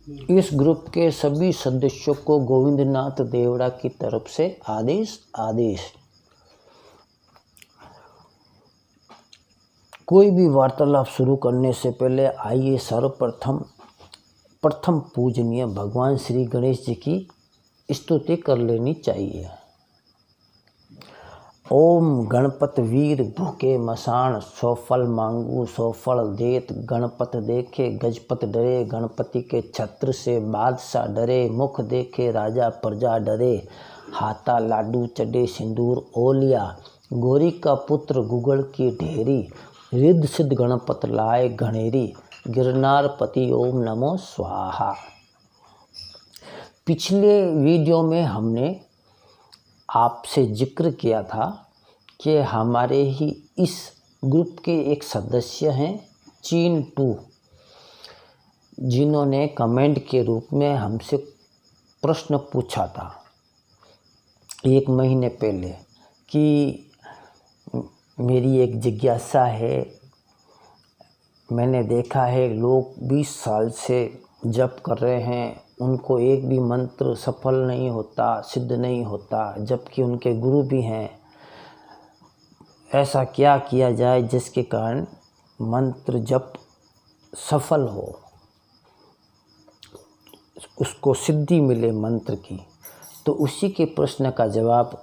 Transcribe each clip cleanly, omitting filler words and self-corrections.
इस ग्रुप के सभी सदस्यों को गोविंदनाथ देवड़ा की तरफ से आदेश। कोई भी वार्तालाप शुरू करने से पहले आइए प्रथम पूजनीय भगवान श्री गणेश जी की स्तुति कर लेनी चाहिए। ओम गणपत वीर भूखे मसान, सौ फल मांगू सौ फल देत, गणपत देखे गजपत डरे, गणपति के छत्र से बादशाह डरे, मुख देखे राजा प्रजा डरे, हाथा लाडू चढ़े सिंदूर ओलिया, गोरी का पुत्र गुगल की ढेरी, रिद्ध सिद्ध गणपत लाए घनेरी, गिरनारपति ओम नमो स्वाहा। पिछले वीडियो में हमने आपसे जिक्र किया था कि हमारे ही इस ग्रुप के एक सदस्य हैं चीन 2, जिन्होंने कमेंट के रूप में हमसे प्रश्न पूछा था 1 महीने पहले कि मेरी एक जिज्ञासा है, मैंने देखा है लोग 20 साल से जप कर रहे हैं, उनको एक भी मंत्र सफल नहीं होता, सिद्ध नहीं होता, जबकि उनके गुरु भी हैं। ऐसा क्या किया जाए जिसके कारण मंत्र जप सफल हो, उसको सिद्धि मिले मंत्र की। तो उसी के प्रश्न का जवाब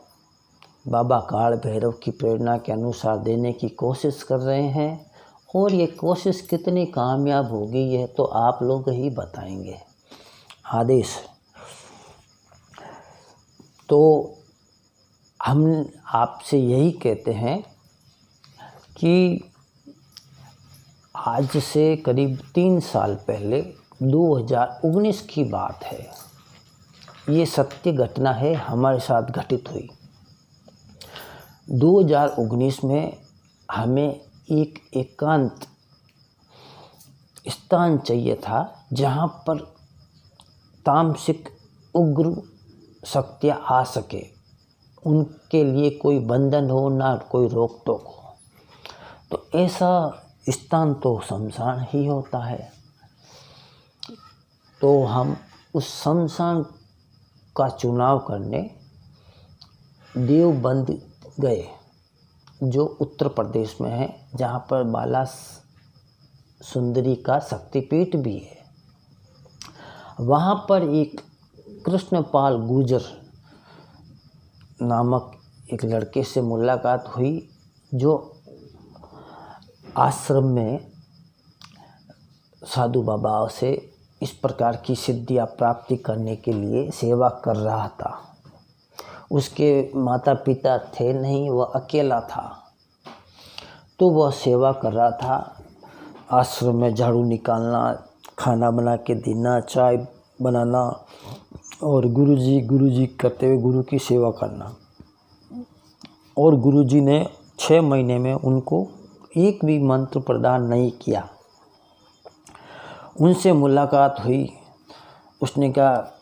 बाबा काल भैरव की प्रेरणा के अनुसार देने की कोशिश कर रहे हैं, और ये कोशिश कितनी कामयाब होगी यह तो आप लोग ही बताएंगे। आदेश। तो हम आपसे यही कहते हैं कि आज से करीब 3 साल पहले 2019 की बात है, ये सत्य घटना है, हमारे साथ घटित हुई। 2019 में हमें एक एकांत स्थान चाहिए था जहाँ पर तामसिक उग्र शक्तियाँ आ सके, उनके लिए कोई बंधन हो ना कोई रोक टोक हो। तो ऐसा स्थान तो शमशान ही होता है। तो हम उस शमशान का चुनाव करने देवबंद गए, जो उत्तर प्रदेश में है, जहाँ पर बाला सुंदरी का शक्तिपीठ भी है। वहाँ पर एक कृष्णपाल गुर्जर नामक एक लड़के से मुलाकात हुई, जो आश्रम में साधु बाबा से इस प्रकार की सिद्धियाँ प्राप्ति करने के लिए सेवा कर रहा था। उसके माता पिता थे नहीं, वह अकेला था। तो वह सेवा कर रहा था, आश्रम में झाड़ू निकालना, खाना बना के देना, चाय बनाना और गुरुजी करते हुए गुरु की सेवा करना। और गुरुजी ने 6 महीने में उनको एक भी मंत्र प्रदान नहीं किया। उनसे मुलाकात हुई, उसने कहा,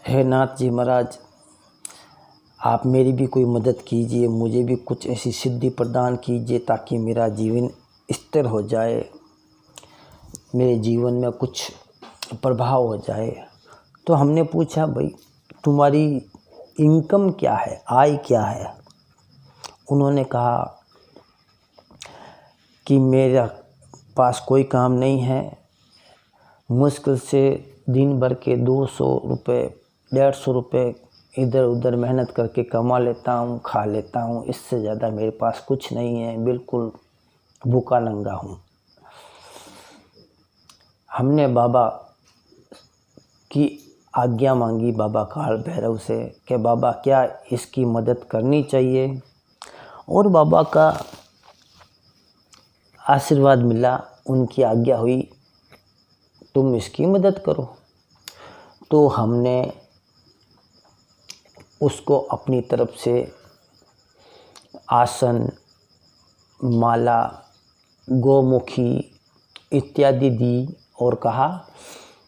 हे नाथ जी महाराज, आप मेरी भी कोई मदद कीजिए, मुझे भी कुछ ऐसी सिद्धि प्रदान कीजिए ताकि मेरा जीवन स्थिर हो जाए, मेरे जीवन में कुछ प्रभाव हो जाए। तो हमने पूछा, भाई तुम्हारी इनकम क्या है, आय क्या है? उन्होंने कहा कि मेरा पास कोई काम नहीं है, मुश्किल से दिन भर के 200 रुपये 150 रुपये इधर उधर मेहनत करके कमा लेता हूँ, खा लेता हूँ, इससे ज़्यादा मेरे पास कुछ नहीं है, बिल्कुल भूखा नंगा हूँ। हमने बाबा की आज्ञा मांगी, बाबा काल भैरव से, कि बाबा क्या इसकी मदद करनी चाहिए, और बाबा का आशीर्वाद मिला, उनकी आज्ञा हुई, तुम इसकी मदद करो। तो हमने उसको अपनी तरफ से आसन, माला, गोमुखी इत्यादि दी और कहा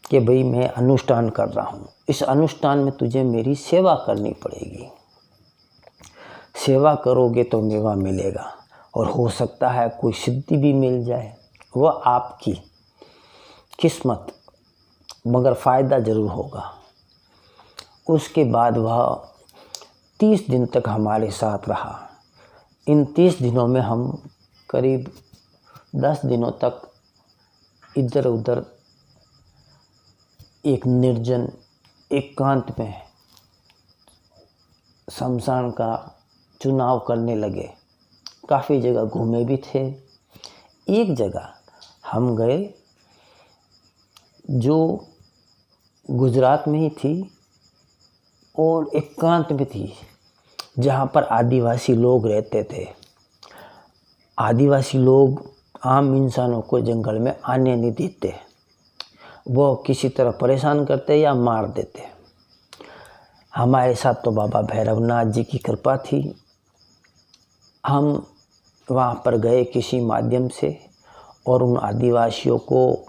कि भाई मैं अनुष्ठान कर रहा हूँ, इस अनुष्ठान में तुझे मेरी सेवा करनी पड़ेगी, सेवा करोगे तो मेवा मिलेगा, और हो सकता है कोई सिद्धि भी मिल जाए, वह आपकी किस्मत, मगर फ़ायदा ज़रूर होगा। उसके बाद वह 30 दिन तक हमारे साथ रहा। इन 30 दिनों में हम करीब 10 दिनों तक इधर उधर एक निर्जन एकांत में शमशान का चुनाव करने लगे। काफ़ी जगह घूमे भी थे। एक जगह हम गए जो गुजरात में ही थी और एकांत में थी, जहाँ पर आदिवासी लोग रहते थे। आदिवासी लोग आम इंसानों को जंगल में आने नहीं देते, वो किसी तरह परेशान करते या मार देते। हमारे साथ तो बाबा भैरवनाथ जी की कृपा थी। हम वहाँ पर गए किसी माध्यम से और उन आदिवासियों को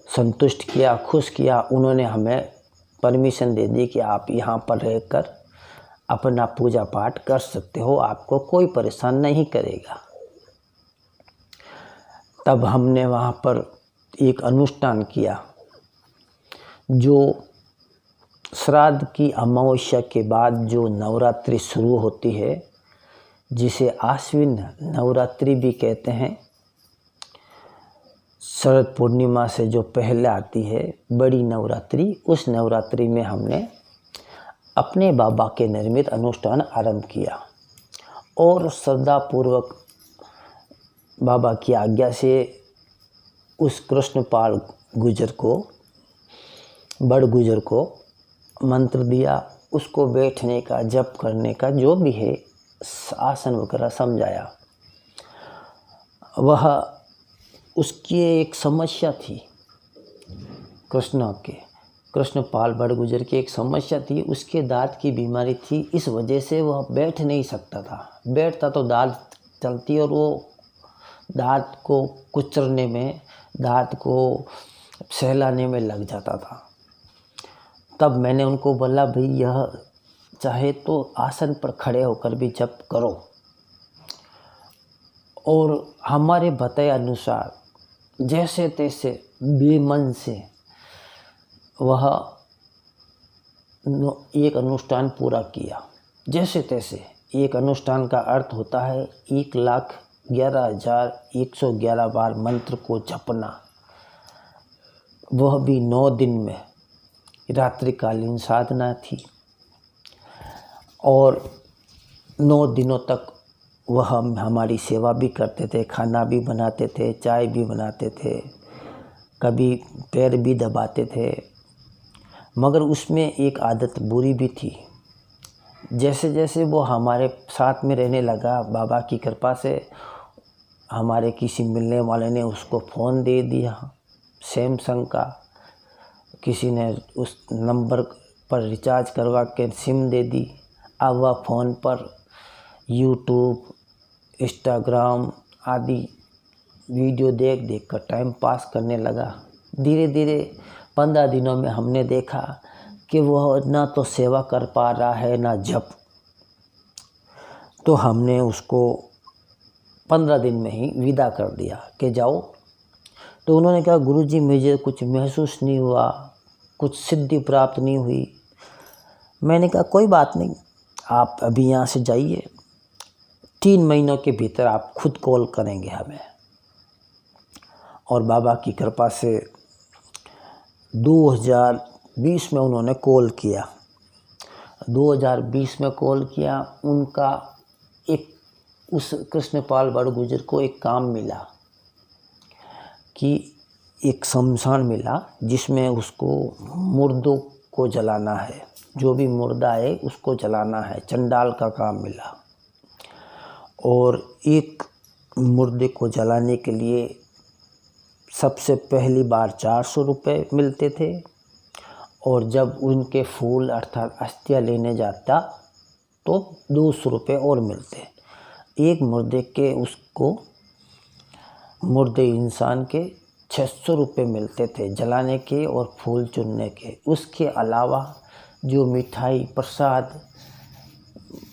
संतुष्ट किया, खुश किया। उन्होंने हमें परमिशन दे दी कि आप यहाँ पर रहकर अपना पूजा पाठ कर सकते हो, आपको कोई परेशान नहीं करेगा। तब हमने वहाँ पर एक अनुष्ठान किया जो श्राद्ध की अमावस्या के बाद जो नवरात्रि शुरू होती है, जिसे आश्विन नवरात्रि भी कहते हैं। शरद पूर्णिमा से जो पहले आती है बड़ी नवरात्रि, उस नवरात्रि में हमने अपने बाबा के निर्मित अनुष्ठान आरंभ किया और श्रद्धापूर्वक बाबा की आज्ञा से उस कृष्णपाल गुजर को, बड़ गुजर को मंत्र दिया, उसको बैठने का, जप करने का, जो भी है आसन वगैरह समझाया। वह उसकी एक समस्या थी, कृष्णपाल बड़ गुजर की एक समस्या थी। उसके दांत की बीमारी थी, इस वजह से वह बैठ नहीं सकता था। बैठता तो दांत चलती और वो दांत को कुचलने में, दांत को सहलाने में लग जाता था। तब मैंने उनको बोला, भाई यह चाहे तो आसन पर खड़े होकर भी जप करो। और हमारे बताए अनुसार जैसे तैसे बेमन से वह एक अनुष्ठान पूरा किया। जैसे तैसे एक अनुष्ठान का अर्थ होता है 1,11,111 बार मंत्र को जपना, वह भी 9 दिन में। रात्रिकालीन साधना थी और 9 दिनों तक वह हमारी सेवा भी करते थे, खाना भी बनाते थे, चाय भी बनाते थे, कभी पैर भी दबाते थे। मगर उसमें एक आदत बुरी भी थी। जैसे जैसे वो हमारे साथ में रहने लगा, बाबा की कृपा से हमारे किसी मिलने वाले ने उसको फ़ोन दे दिया, सैमसंग का। किसी ने उस नंबर पर रिचार्ज करवा के सिम दे दी। अब वह फ़ोन पर यूट्यूब, इंस्टाग्राम आदि वीडियो देख देख कर टाइम पास करने लगा। धीरे धीरे 15 दिनों में हमने देखा कि वह ना तो सेवा कर पा रहा है ना जप। तो हमने उसको 15 दिन में ही विदा कर दिया कि जाओ। तो उन्होंने कहा, गुरुजी मुझे कुछ महसूस नहीं हुआ, कुछ सिद्धि प्राप्त नहीं हुई। मैंने कहा कोई बात नहीं, आप अभी यहाँ से जाइए, 3 महीनों के भीतर आप खुद कॉल करेंगे हमें। और बाबा की कृपा से 2020 में उन्होंने कॉल किया। 2020 में कॉल किया। उनका एक, उस कृष्णपाल बड़ गुजर को एक काम मिला कि एक शमशान मिला जिसमें उसको मुर्दों को जलाना है, जो भी मुर्दा है उसको जलाना है, चंडाल का काम मिला। और एक मुर्दे को जलाने के लिए सबसे पहली बार 400 रुपये मिलते थे और जब उनके फूल अर्थात अस्थियाँ लेने जाता तो 200 रुपये और मिलते। एक मुर्दे के उसको, मुर्दे इंसान के 600 रुपये मिलते थे जलाने के और फूल चुनने के। उसके अलावा जो मिठाई प्रसाद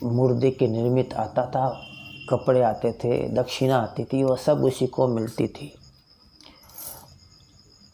मुर्दे के निर्मित आता था, कपड़े आते थे, दक्षिणा आती थी, वह सब उसी को मिलती थी।